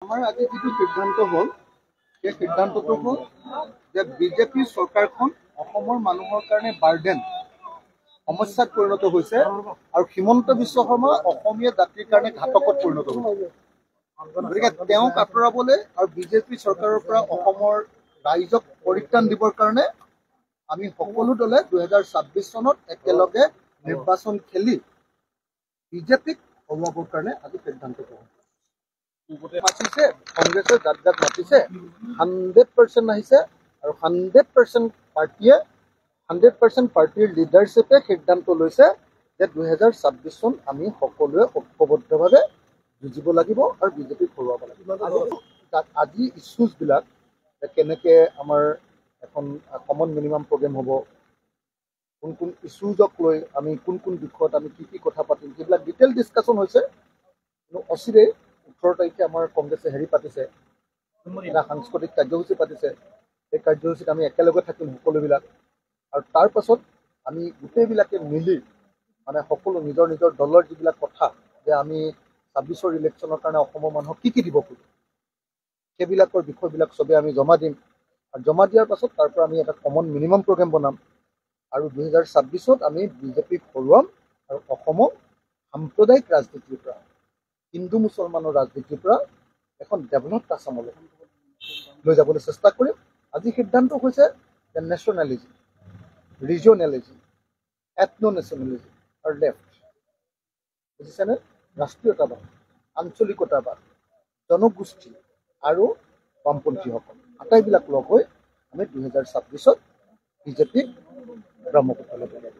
আমাৰ আজি যিটো সিদ্ধান্ত হ'ল সেই সিদ্ধান্তটো হ'ল যে বিজেপি চৰকাৰখন অসমৰ মানুহৰ কাৰণে বাৰ্ডেন সমস্যাত পৰিণত হৈছে আৰু হিমন্ত বিশ্ব শৰ্মা অসমীয়া জাতিৰ কাৰণে ঘাতকত পৰিণত হৈছে। গতিকে তেওঁক আঁতৰাবলৈ আৰু বিজেপি চৰকাৰৰ পৰা অসমৰ ৰাইজক পৰিত্ৰাণ দিবৰ কাৰণে আমি সকলো দলে 2026 চনত একেলগে নিৰ্বাচন খেলি বিজেপিক হৰুৱাবৰ কাৰণে আজি সিদ্ধান্ত গ্ৰহণ মাতিছে। কংগ্ৰেছে জাত মাতিছে 100% আহিছে আৰু 100% পাৰ্টিৰ লিডাৰশ্বিপে সিদ্ধান্ত লৈছে যে 2026 চন আমি সকলোৱে ঐক্যবদ্ধভাৱে যুঁজিব লাগিব আৰু বিজেপিক হৰুৱাব লাগিব। আজি ইছ্যুজবিলাক কেনেকৈ আমাৰ এখন কমন মিনিমাম প্ৰগ্ৰেম হ'ব, কোন কোন ইছ্যুজক লৈ আমি কোন বিষয়ত আমি কি কথা পাতিম, সেইবিলাক ডিটেইল ডিছকাশ্যন হৈছে। কিন্তু অচিৰেই 18 তাৰিখে আমাৰ কংগ্ৰেছে পাতিছে, এটা সাংস্কৃতিক কাৰ্যসূচী পাতিছে। সেই কাৰ্যসূচীত আমি একেলগে থাকিম সকলোবিলাক, আৰু তাৰ পাছত আমি গোটেইবিলাকে মিলি মানে সকলো নিজৰ নিজৰ দলৰ যিবিলাক কথা যে আমি 26ৰ ইলেকশ্যনৰ কাৰণে অসমৰ মানুহক কি দিব খোজো, সেইবিলাকৰ বিষয়বিলাক চবেই আমি জমা দিম। আৰু জমা দিয়াৰ পাছত তাৰ পৰা আমি এটা কমন মিনিমাম প্ৰগ্ৰেম বনাম আৰু 2026ত আমি বিজেপিক হৰুৱাম আৰু অসমক সাম্প্ৰদায়িক ৰাজনীতিৰ পৰা, হিন্দু মুছলমানৰ ৰাজনীতিৰ পৰা এখন ডেভেলপড আসামলৈ লৈ যাবলৈ চেষ্টা কৰিম। আজি সিদ্ধান্ত হৈছে যে নেশ্যনেলিজিম, ৰিজনেলিজিম, এথনো নেশ্যনেলিজিম আৰু লেফ্ট, বুজিছেনে, ৰাষ্ট্ৰীয়তাবাদ, আঞ্চলিকতাবাদ, জনগোষ্ঠী আৰু বামপন্থীসকল আটাইবিলাক লগ হৈ আমি 2026ত বিজেপিক ব্ৰহ্মপুত্ৰ ল'ব লাগিব।